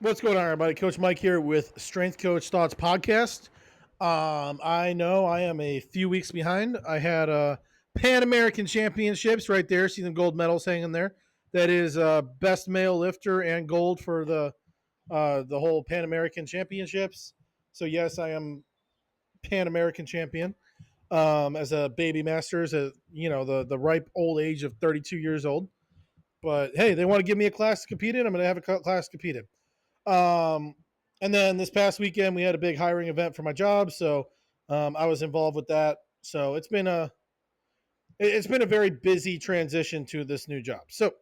What's going on, everybody? Coach Mike here with Strength Coach Thoughts Podcast. I know I am a few weeks behind. I had Pan American Championships right there. See them gold medals hanging there. That is best male lifter and gold for the whole Pan American Championships. So yes, I am Pan American champion as a baby masters at the ripe old age of 32 years old. But hey, they want to give me a class to compete in. I'm going to have a class to compete in. Um, and then this past weekend we had a big hiring event for my job, so I was involved with that. So it's been a very busy transition to this new job. So,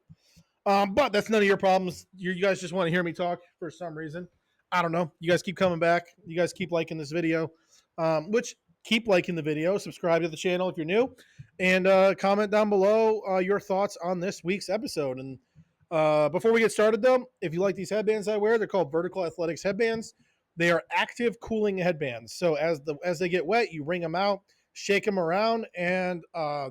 but that's none of your problems. You guys just want to hear me talk for some reason. I don't know. You guys keep coming back. You guys keep liking this video, which keep liking the video. Subscribe to the channel if you're new, and comment down below your thoughts on this week's episode. And before we get started, though, if you like these headbands I wear, they're called Vertical Athletics headbands. They are active cooling headbands. So as they get wet, you wring them out, shake them around, and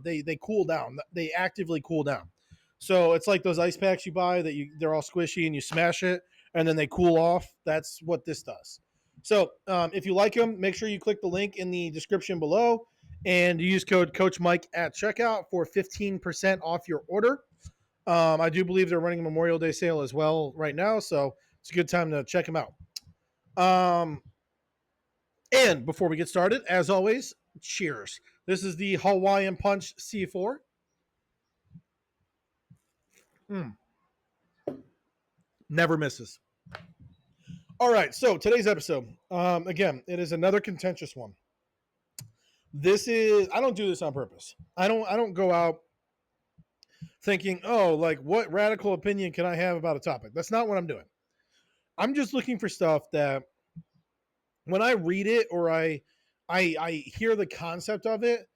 they cool down. They actively cool down. So it's like those ice packs you buy they're all squishy and you smash it and then they cool off. That's what this does. So if you like them, make sure you click the link in the description below and use code Coach Mike at checkout for 15% off your order. I do believe they're running a Memorial Day sale as well right now, so it's a good time to check them out. And before we get started, as always, cheers. This is the Hawaiian Punch C4. Never misses. All right, so today's episode, again, it is another contentious one. I don't do this on purpose. I don't go out thinking, oh, like what radical opinion can I have about a topic? That's not what I'm doing. I'm just looking for stuff that when I read it or I hear the concept of it,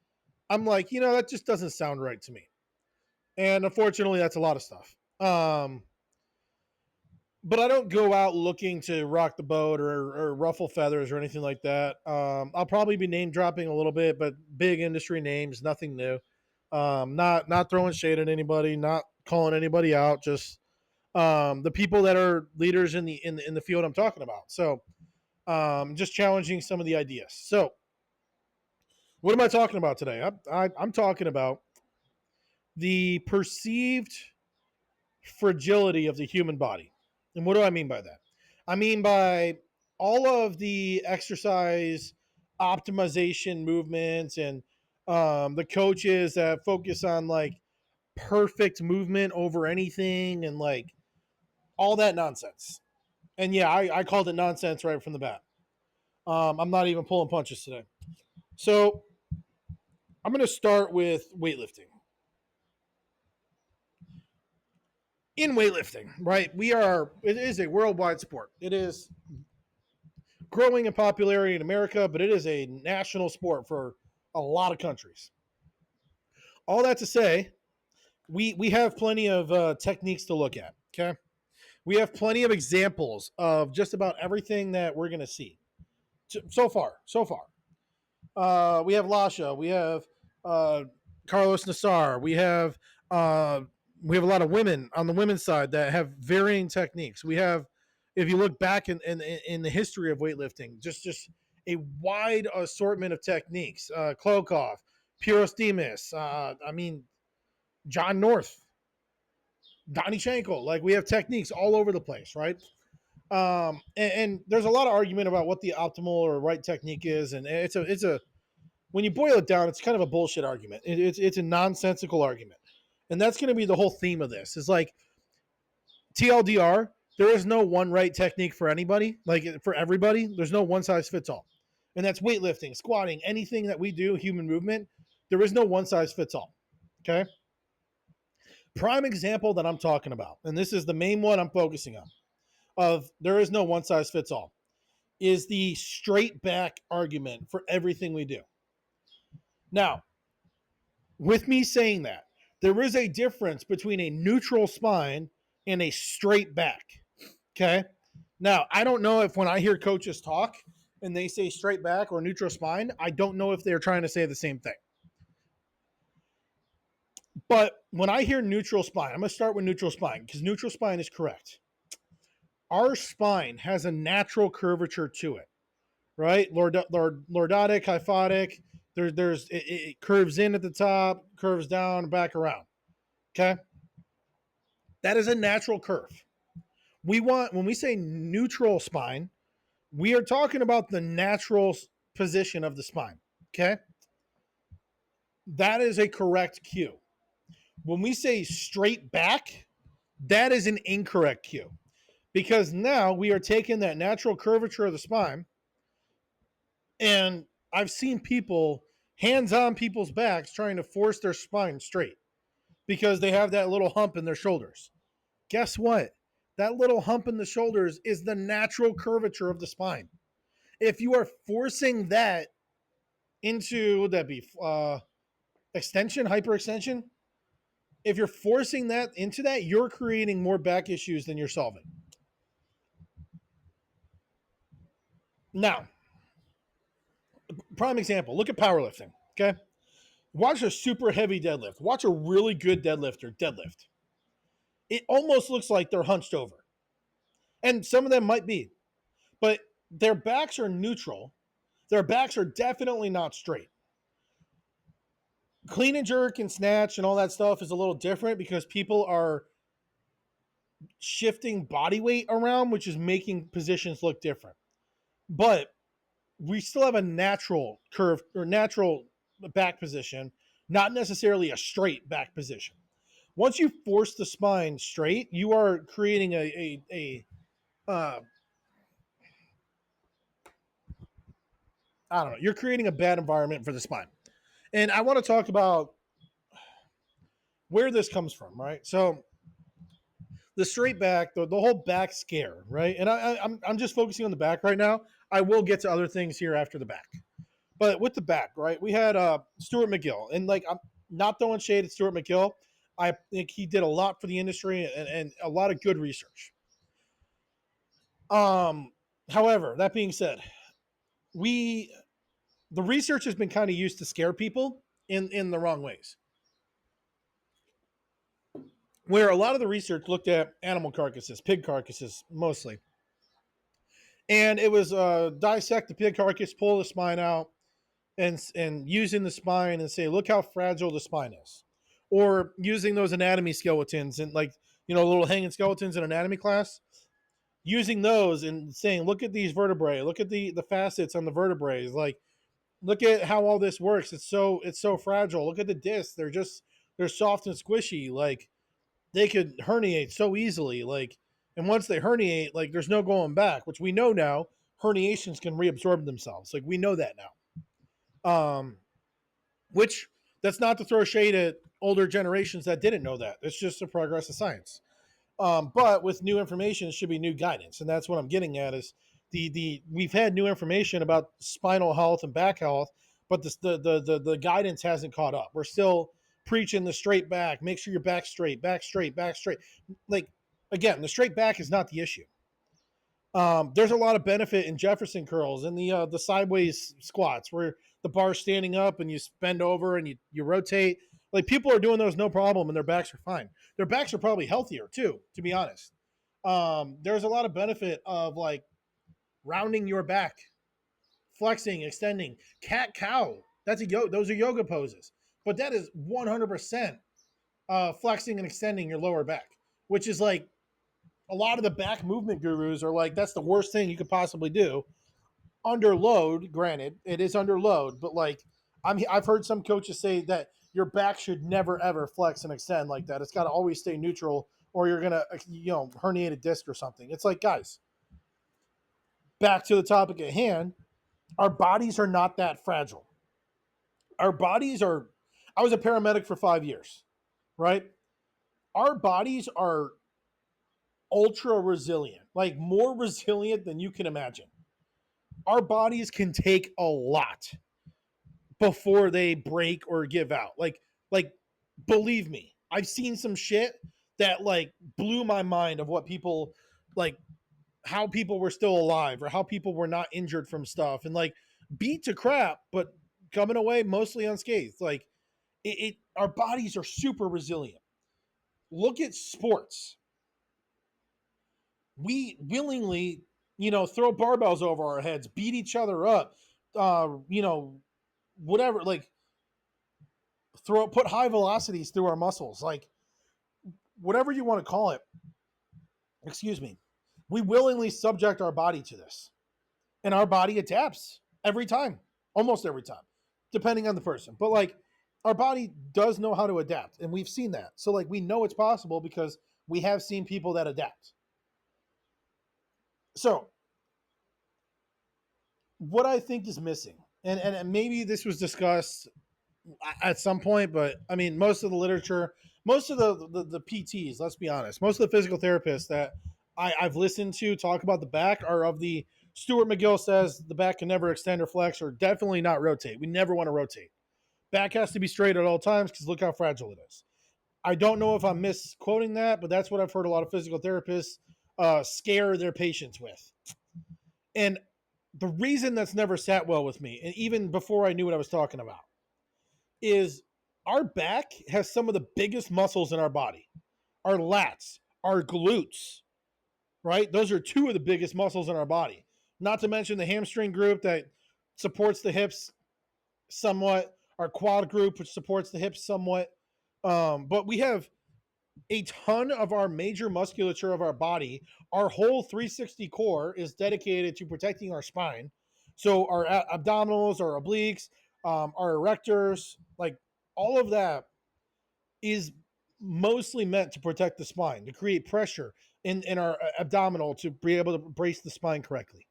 I'm like, that just doesn't sound right to me. And unfortunately, that's a lot of stuff. But I don't go out looking to rock the boat or ruffle feathers or anything like that. I'll probably be name dropping a little bit, but big industry names, nothing new. Not throwing shade at anybody, not calling anybody out, just the people that are leaders in the field I'm talking about. So just challenging some of the ideas. So what am I talking about today? I'm talking about the perceived fragility of the human body. And what do I mean by that? I mean by all of the exercise optimization movements and the coaches that focus on like perfect movement over anything and like all that nonsense. And yeah, I called it nonsense right from the bat. I'm not even pulling punches today. So I'm going to start with weightlifting. In weightlifting, right? It is a worldwide sport. It is growing in popularity in America, but it is a national sport for a lot of countries. All that to say, we have plenty of techniques to look at. Okay, we have plenty of examples of just about everything that we're going to see so far. We have Lasha, we have Carlos Nassar, we have a lot of women on the women's side that have varying techniques. We have, if you look back in the history of weightlifting, just a wide assortment of techniques. Klokov, Puros Demas, John North, Donnie Schenkel. Like we have techniques all over the place, right? And there's a lot of argument about what the optimal or right technique is, and it's a when you boil it down, it's kind of a bullshit argument. It's a nonsensical argument, and that's going to be the whole theme of this. Is like TLDR. There is no one right technique for anybody. Like for everybody, there's no one size fits all, and that's weightlifting, squatting, anything that we do, human movement. There is no one size fits all. Okay. Prime example that I'm talking about, and this is the main one I'm focusing on. Of there is no one size fits all, is the straight back argument for everything we do. Now, with me saying that, there is a difference between a neutral spine and a straight back. Okay. Now, I don't know if when I hear coaches talk and they say straight back or neutral spine, I don't know if they're trying to say the same thing. But when I hear neutral spine, I'm going to start with neutral spine because neutral spine is correct. Our spine has a natural curvature to it, right? Lordotic, kyphotic. It curves in at the top, curves down, back around. Okay, that is a natural curve. When we say neutral spine, we are talking about the natural position of the spine. Okay, that is a correct cue. When we say straight back, that is an incorrect cue because now we are taking that natural curvature of the spine, and I've seen people hands on people's backs trying to force their spine straight because they have that little hump in their shoulders. Guess what? That little hump in the shoulders is the natural curvature of the spine. If you are forcing that into, would that be extension, hyperextension? If you're forcing that into that, you're creating more back issues than you're solving. Now, prime example, look at powerlifting. Okay. Watch a super heavy deadlift. Watch a really good deadlifter deadlift. It almost looks like they're hunched over. And some of them might be, but their backs are neutral. Their backs are definitely not straight. Clean and jerk and snatch and all that stuff is a little different because people are shifting body weight around, which is making positions look different. But we still have a natural curve or natural back position, not necessarily a straight back position. Once you force the spine straight, you are creating a I don't know, you're creating a bad environment for the spine. And I want to talk about where this comes from, right? So the straight back, the whole back scare, right? And I'm just focusing on the back right now. I will get to other things here after the back. But with the back, right? We had Stuart McGill, and like I'm not throwing shade at Stuart McGill. I think he did a lot for the industry and a lot of good research. Um, However, that being said, we the research has been kind of used to scare people in the wrong ways. Where a lot of the research looked at animal carcasses, pig carcasses mostly, and it was dissect the pig carcass, pull the spine out, and using the spine and say, look how fragile the spine is, or using those anatomy skeletons and like little hanging skeletons in anatomy class, using those and saying, look at these vertebrae, look at the facets on the vertebrae, like look at how all this works. It's so fragile. Look at the discs; they're soft and squishy. Like they could herniate so easily. Like, and once they herniate, like there's no going back. Which we know now, herniations can reabsorb themselves. Like we know that now. Which that's not to throw shade at older generations that didn't know that. It's just a progress of science. But with new information, it should be new guidance, and that's what I'm getting at. Is the we've had new information about spinal health and back health, but the guidance hasn't caught up. We're still preaching the straight back. Make sure your back straight, back straight, back straight. Like again, the straight back is not the issue. There's a lot of benefit in Jefferson curls and the sideways squats where the bar's standing up and you bend over and you rotate. Like people are doing those no problem and their backs are fine. Their backs are probably healthier too, to be honest. There's a lot of benefit of like rounding your back, flexing, extending, cat cow. Those are yoga poses, but that is 100% flexing and extending your lower back, which is like a lot of the back movement gurus are like, that's the worst thing you could possibly do. Under load, granted, it is under load, but like I've heard some coaches say that your back should never ever flex and extend like that. It's got to always stay neutral, or you're gonna herniate a disc or something. It's like, guys, back to the topic at hand. Our bodies are not that fragile. Our bodies are. I was a paramedic for 5 years, right? Our bodies are ultra resilient, like more resilient than you can imagine. Our bodies can take a lot before they break or give out. Like believe me, I've seen some shit that like blew my mind of what people like how people were still alive or how people were not injured from stuff and like beat to crap but coming away mostly unscathed. Like our bodies are super resilient. Look at sports. we willingly, throw barbells over our heads, beat each other up, whatever, like put high velocities through our muscles, like whatever you want to call it. Excuse me. We willingly subject our body to this, and our body adapts every time, almost every time, depending on the person. But like, our body does know how to adapt, and we've seen that. So like, we know it's possible because we have seen people that adapt. So what I think is missing, and maybe this was discussed at some point, but I mean, most of the literature, most of the PTs, let's be honest, most of the physical therapists that I've listened to talk about the back are of the Stuart McGill says the back can never extend or flex, or definitely not rotate. We never want to rotate. Back has to be straight at all times because look how fragile it is. I don't know if I'm misquoting that, but that's what I've heard a lot of physical therapists scare their patients with. And the reason that's never sat well with me, and even before I knew what I was talking about, is our back has some of the biggest muscles in our body. Our lats, our glutes, right? Those are two of the biggest muscles in our body. Not to mention the hamstring group that supports the hips somewhat, our quad group, which supports the hips somewhat. But we have a ton of our major musculature of our body. Our whole 360 core is dedicated to protecting our spine. So our abdominals, our obliques, our erectors, like all of that is mostly meant to protect the spine, to create pressure in our abdominal to be able to brace the spine correctly.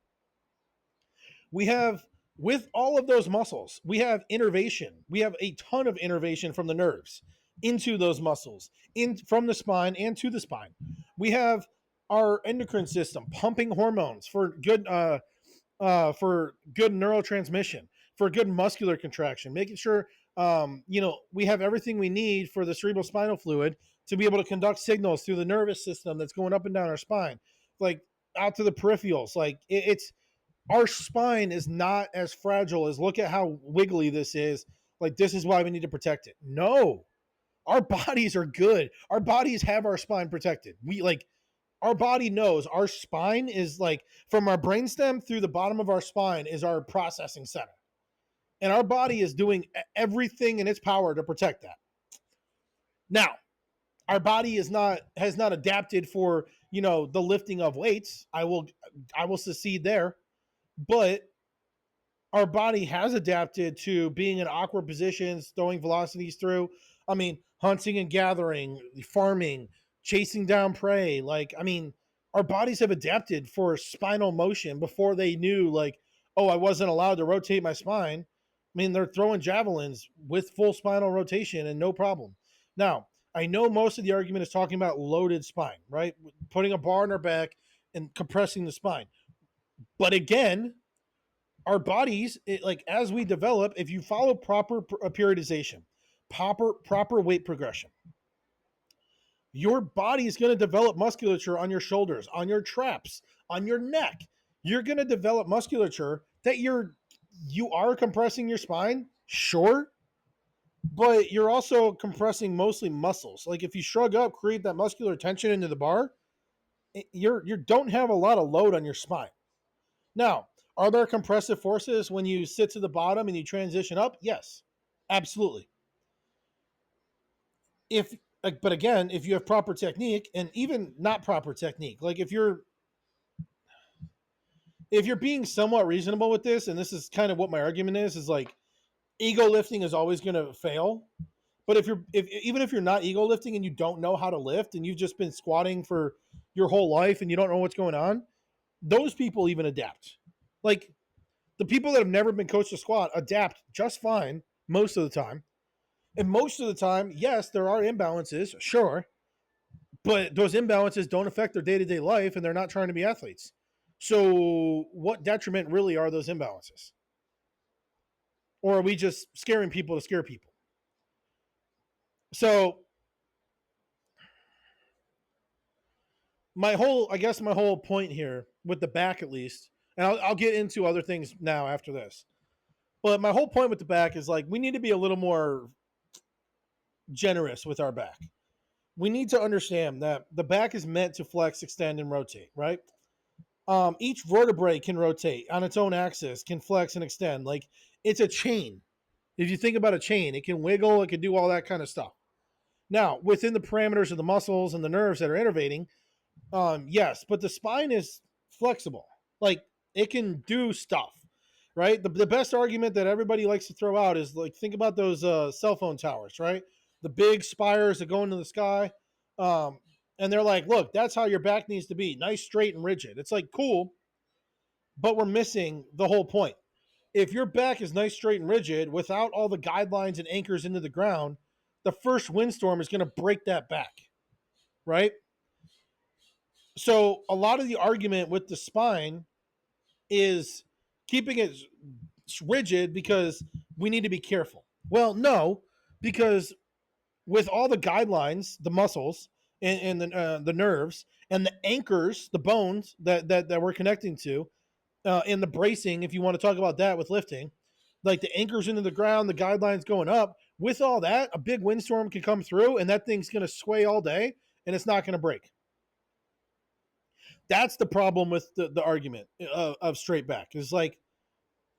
We have, with all of those muscles, we have innervation. We have a ton of innervation from the nerves into those muscles, in from the spine and to the spine. We have our endocrine system pumping hormones for good neurotransmission, for good muscular contraction, making sure we have everything we need for the cerebral spinal fluid to be able to conduct signals through the nervous system that's going up and down our spine, like out to the peripherals. Like it's our spine is not as fragile as look at how wiggly this is. Like this is why we need to protect it. No, our bodies are good. Our bodies have our spine protected. Our body knows our spine is like from our brainstem through the bottom of our spine is our processing center. And our body is doing everything in its power to protect that. Now, our body has not adapted for, the lifting of weights. I will secede there. But our body has adapted to being in awkward positions, throwing velocities through. I mean, hunting and gathering, farming, chasing down prey. Like, I mean, our bodies have adapted for spinal motion before they knew, like, oh, I wasn't allowed to rotate my spine. I mean, they're throwing javelins with full spinal rotation and no problem. Now, I know most of the argument is talking about loaded spine, right? Putting a bar on our back and compressing the spine. But again, our bodies, like as we develop, if you follow proper periodization, proper weight progression, your body is going to develop musculature on your shoulders, on your traps, on your neck. You're going to develop musculature that you are compressing your spine, sure, but you're also compressing mostly muscles. Like if you shrug up, create that muscular tension into the bar, you don't have a lot of load on your spine. Now, are there compressive forces when you sit to the bottom and you transition up? Yes, absolutely. But again, if you have proper technique and even not proper technique, like if you're being somewhat reasonable with this, and this is kind of what my argument is like ego lifting is always going to fail. But even if you're not ego lifting and you don't know how to lift and you've just been squatting for your whole life and you don't know what's going on, those people even adapt. Like the people that have never been coached to squat adapt just fine most of the time. And most of the time, yes, there are imbalances, sure, but those imbalances don't affect their day-to-day life and they're not trying to be athletes. So what detriment really are those imbalances? Or are we just scaring people to scare people? So my whole point here with the back, at least, and I'll get into other things now after this, but my whole point with the back is like we need to be a little more generous with our back. we need to understand that the back is meant to flex, extend, and rotate, right? Each vertebrae can rotate on its own axis, can flex and extend. Like it's a chain. If you think about a chain, it can wiggle, it can do all that kind of stuff. Now, within the parameters of the muscles and the nerves that are innervating, yes, but the spine is flexible. Like it can do stuff, right? The best argument that everybody likes to throw out is like think about those cell phone towers, right? The big spires that go into the sky. Um, and they're like, look, that's how your back needs to be, nice, straight, and rigid. It's like cool, but we're missing the whole point. If your back is nice, straight, and rigid without all the guidelines and anchors into the ground, the first windstorm is going to break that back, right? So a lot of the argument with the spine is keeping it rigid because we need to be careful. Well, no, because with all the guidelines, the muscles and the nerves and the anchors, the bones that we're connecting to, and the bracing, if you want to talk about that with lifting, like the anchors into the ground, the guidelines going up. With all that, a big windstorm can come through, and that thing's going to sway all day, and it's not going to break. That's the problem with the argument of straight back. Is like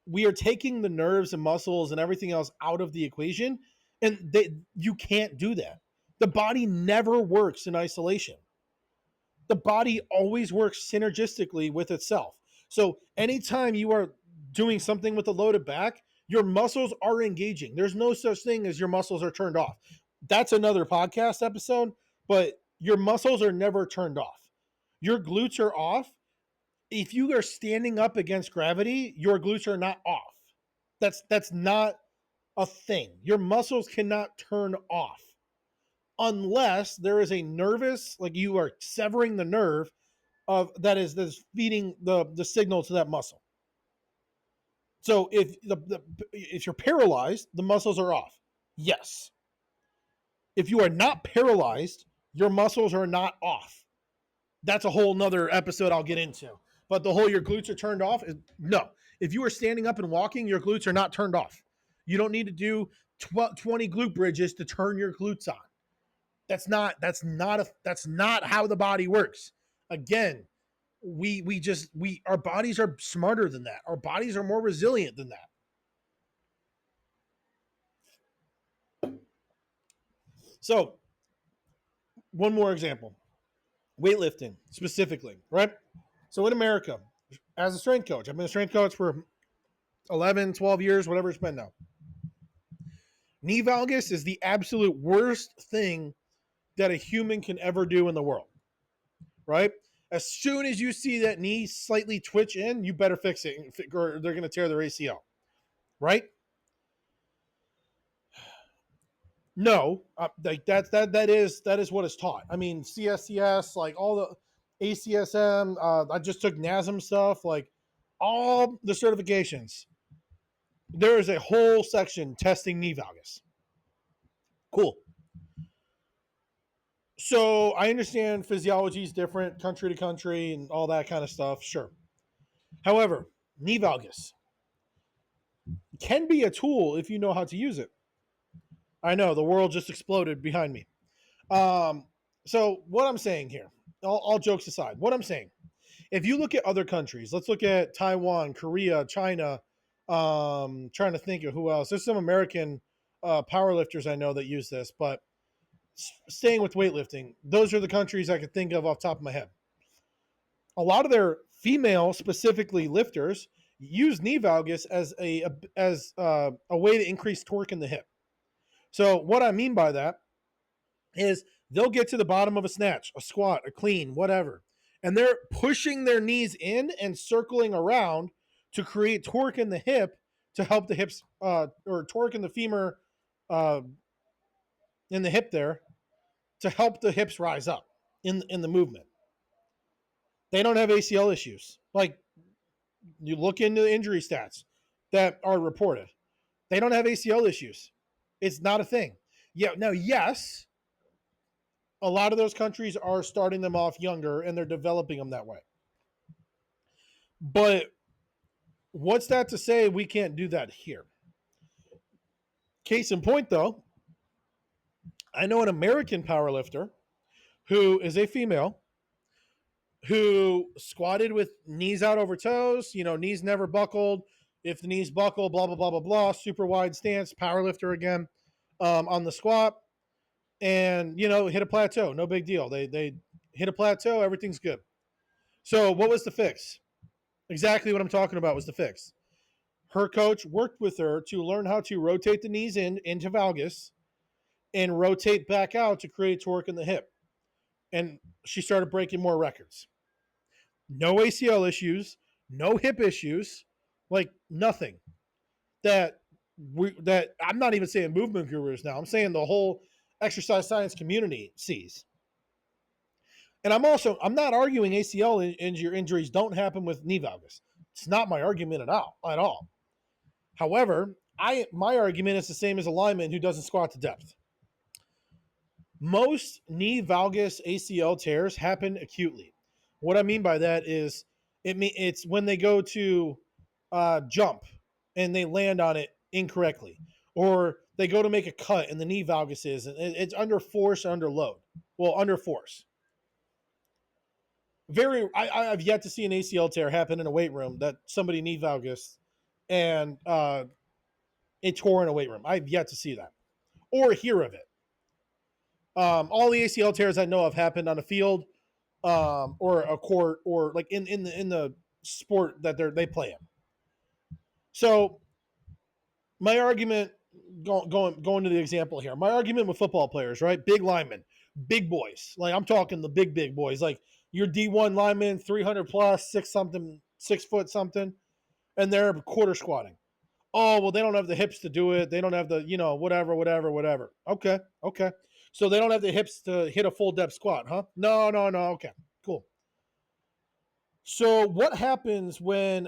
we are taking the nerves and muscles and everything else out of the equation, and you can't do that. The body never works in isolation. The body always works synergistically with itself. So anytime you are doing something with a loaded back, your muscles are engaging. There's no such thing as your muscles are turned off. That's another podcast episode, but your muscles are never turned off. Your glutes are off. If you are standing up against gravity, your glutes are not off. That's not a thing. Your muscles cannot turn off unless there is a nervous, like you are severing the nerve of that's feeding the signal to that muscle. So if you're paralyzed, the muscles are off. Yes. If you are not paralyzed, your muscles are not off. That's a whole nother episode I'll get into. But the whole your glutes are turned off is no. If you are standing up and walking, your glutes are not turned off. You don't need to do 20 glute bridges to turn your glutes on. That's not how the body works. Again, our bodies are smarter than that. Our bodies are more resilient than that. So, one more example. Weightlifting specifically, right? So in America, as a strength coach, I've been a strength coach for 11, 12 years, whatever it's been now. Knee valgus is the absolute worst thing that a human can ever do in the world, right? As soon as you see that knee slightly twitch in, you better fix it, or they're going to tear their ACL, right? No, like that is what is taught. I mean, CSCS, like all the ACSM. I just took NASM stuff, like all the certifications. There is a whole section testing knee valgus. Cool. So I understand physiology is different country to country and all that kind of stuff. Sure. However, knee valgus can be a tool if you know how to use it. I know the world just exploded behind me. So what I'm saying here, all jokes aside, what I'm saying, if you look at other countries, let's look at Taiwan, Korea, China. Trying to think of who else. There's some American powerlifters I know that use this, but staying with weightlifting, those are the countries I could think of off the top of my head. A lot of their female, specifically lifters, use knee valgus as a way to increase torque in the hip. So what I mean by that is they'll get to the bottom of a snatch, a squat, a clean, whatever, and they're pushing their knees in and circling around to create torque in the hip to help the hips, or torque in the femur, uh, in the hip there, to help the hips rise up in the movement. They don't have ACL issues. Like you look into the injury stats that are reported, they don't have ACL issues. It's not a thing. Yeah. Now, yes, a lot of those countries are starting them off younger and they're developing them that way. But what's that to say we can't do that here? Case in point, though, I know an American powerlifter who is a female who squatted with knees out over toes, knees never buckled. If the knees buckle, blah, blah, blah, blah, blah, super wide stance, power lifter again on the squat, and, hit a plateau. No big deal. They hit a plateau, everything's good. So what was the fix? Exactly what I'm talking about was the fix. Her coach worked with her to learn how to rotate the knees into valgus and rotate back out to create torque in the hip. And she started breaking more records. No ACL issues, no hip issues, like nothing. That I'm not even saying movement gurus now. I'm saying the whole exercise science community sees. And I'm not arguing ACL injuries don't happen with knee valgus. It's not my argument at all. However, my argument is the same as a lineman who doesn't squat to depth. Most knee valgus ACL tears happen acutely. What I mean by that is it's when they go to jump and they land on it incorrectly, or they go to make a cut and the knee valgus is, and it's under force, under load. Well, under force. I've yet to see an ACL tear happen in a weight room that somebody knee valgus and it tore in a weight room. I've yet to see that or hear of it. All the ACL tears I know of happened on a field or a court or like in the sport that they play in. So my argument, going to the example here, my argument with football players, right? Big linemen, big boys. Like I'm talking the big boys, like your D1 lineman, 300 plus, 6 foot something, and they're quarter squatting. Oh, well, they don't have the hips to do it. They don't have the, whatever. Okay. So they don't have the hips to hit a full depth squat, huh? No. Okay, cool. So what happens when,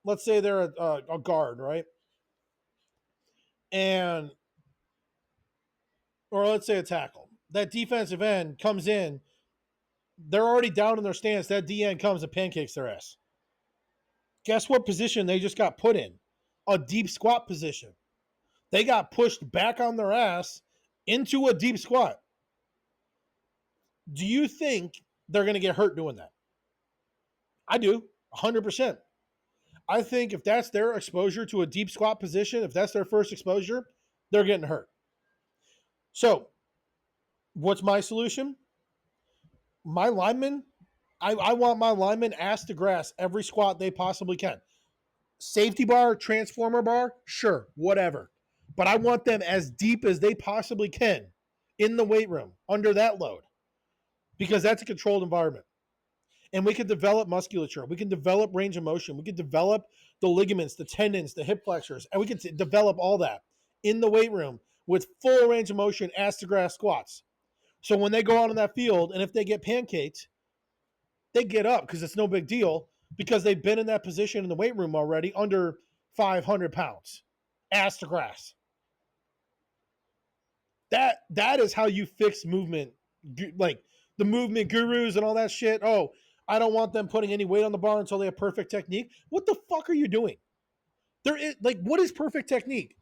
let's say they're a guard, right? Or let's say a tackle. That defensive end comes in. They're already down in their stance. That D end comes and pancakes their ass. Guess what position they just got put in? A deep squat position. They got pushed back on their ass into a deep squat. Do you think they're going to get hurt doing that? I do, 100%. I think if that's their exposure to a deep squat position, if that's their first exposure, they're getting hurt. So, what's my solution? My linemen, I want my linemen ass to grass every squat they possibly can. Safety bar, transformer bar, sure, whatever. But I want them as deep as they possibly can in the weight room under that load because that's a controlled environment. And we can develop musculature. We can develop range of motion. We can develop the ligaments, the tendons, the hip flexors, and we can develop all that in the weight room with full range of motion, ass to grass squats. So when they go out on that field and if they get pancaked, they get up because it's no big deal because they've been in that position in the weight room already under 500 pounds, ass to grass. That is how you fix movement, like the movement gurus and all that shit. Oh, I don't want them putting any weight on the bar until they have perfect technique. What the fuck are you doing? There is what is perfect technique?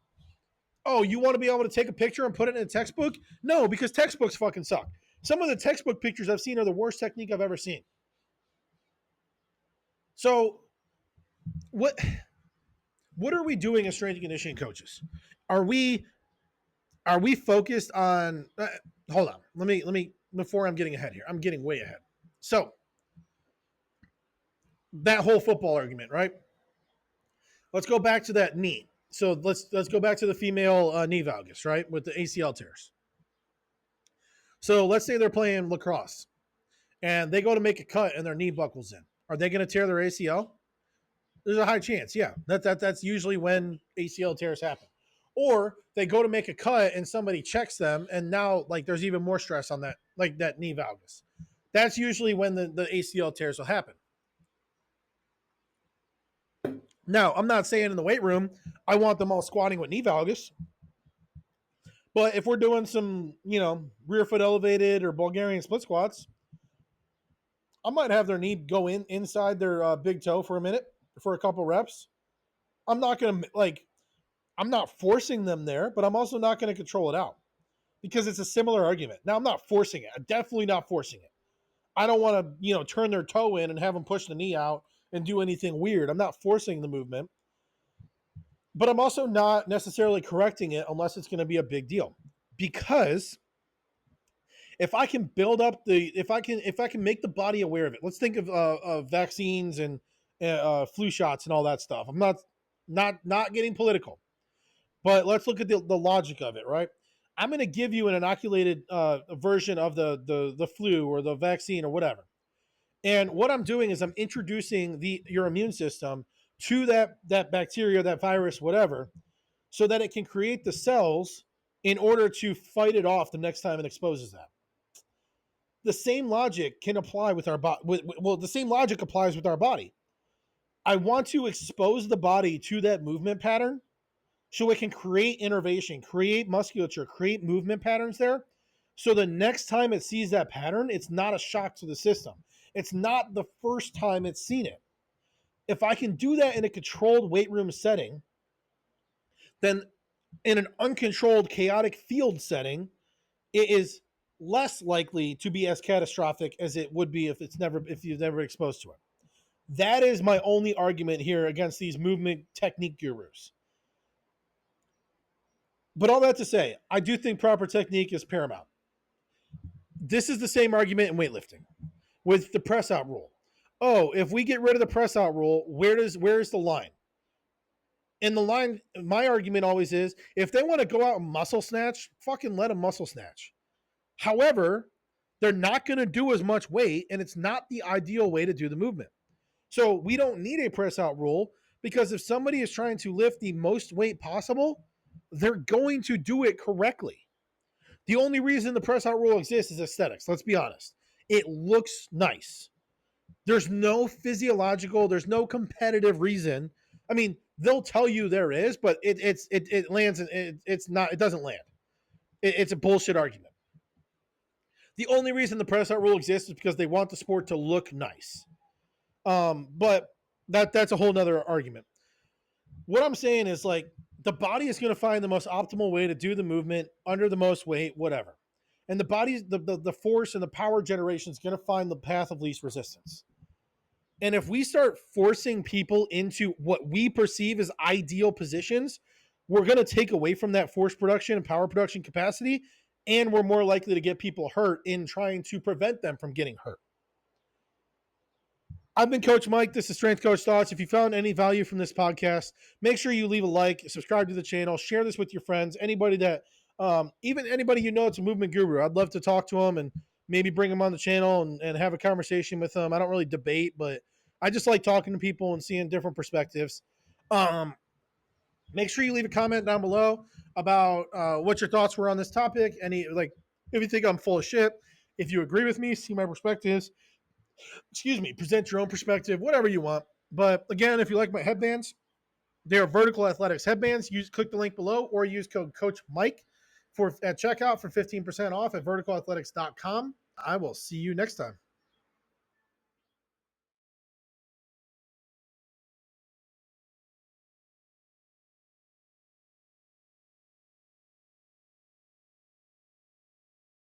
Oh, you want to be able to take a picture and put it in a textbook? No, because textbooks fucking suck. Some of the textbook pictures I've seen are the worst technique I've ever seen. So, what are we doing as strength and conditioning coaches? Are we focused on? Hold on. Let me. Before I'm getting ahead here, I'm getting way ahead. So, that whole football argument, right? Let's go back to that knee. So let's go back to the female knee valgus, right, with the ACL tears. So let's say they're playing lacrosse, and they go to make a cut, and their knee buckles in. Are they going to tear their ACL? There's a high chance, yeah. That's usually when ACL tears happen. Or they go to make a cut, and somebody checks them, and now there's even more stress on that that knee valgus. That's usually when the ACL tears will happen. Now, I'm not saying in the weight room I want them all squatting with knee valgus. But if we're doing some, rear foot elevated or Bulgarian split squats, I might have their knee go inside their big toe for a minute for a couple reps. I'm not going to I'm not forcing them there, but I'm also not going to control it out because it's a similar argument. Now, I'm not forcing it. I'm definitely not forcing it. I don't want to, turn their toe in and have them push the knee out and do anything weird. I'm not forcing the movement, but I'm also not necessarily correcting it unless it's going to be a big deal. Because if I can build up if I can make the body aware of it. Let's think of vaccines and flu shots and all that stuff. I'm not getting political, but let's look at the logic of it, right? I'm going to give you an inoculated version of the flu or the vaccine or whatever. And what I'm doing is I'm introducing your immune system to that bacteria, that virus, whatever, so that it can create the cells in order to fight it off the next time it exposes that. The same logic can apply with our body. Well, the same logic applies with our body. I want to expose the body to that movement pattern so it can create innervation, create musculature, create movement patterns there. So the next time it sees that pattern, it's not a shock to the system. It's not the first time it's seen it. If I can do that in a controlled weight room setting, then in an uncontrolled, chaotic field setting, it is less likely to be as catastrophic as it would be if you've never been exposed to it. That is my only argument here against these movement technique gurus. But all that to say, I do think proper technique is paramount. This is the same argument in weightlifting with the press out rule. Oh, if we get rid of the press out rule, where's the line? And the line, my argument always is, if they want to go out and muscle snatch, fucking let them muscle snatch. However, they're not going to do as much weight, and it's not the ideal way to do the movement. So we don't need a press out rule, because if somebody is trying to lift the most weight possible, they're going to do it correctly. The only reason the press out rule exists is aesthetics. Let's be honest. It looks nice. There's no physiological, there's no competitive reason. I mean, they'll tell you there is, but it lands, it's not, it doesn't land. It's a bullshit argument. The only reason the press out rule exists is because they want the sport to look nice. But that's a whole nother argument. What I'm saying is, like, the body is going to find the most optimal way to do the movement under the most weight, whatever. And the body's the force and the power generation is going to find the path of least resistance. And if we start forcing people into what we perceive as ideal positions, we're going to take away from that force production and power production capacity, and we're more likely to get people hurt in trying to prevent them from getting hurt. I've been Coach Mike. This is Strength Coach Thoughts. If you found any value from this podcast, make sure you leave a like, subscribe to the channel, share this with your friends, anybody that, even anybody you know it's a movement guru. I'd love to talk to them and maybe bring them on the channel and have a conversation with them. I don't really debate, but I just like talking to people and seeing different perspectives. Make sure you leave a comment down below about what your thoughts were on this topic. If you think I'm full of shit, if you agree with me, see my perspectives, present your own perspective, whatever you want. But again, if you like my headbands, they are Vertical Athletics headbands. Click the link below or use code Coach Mike at checkout for 15% off at verticalathletics.com. I will see you next time.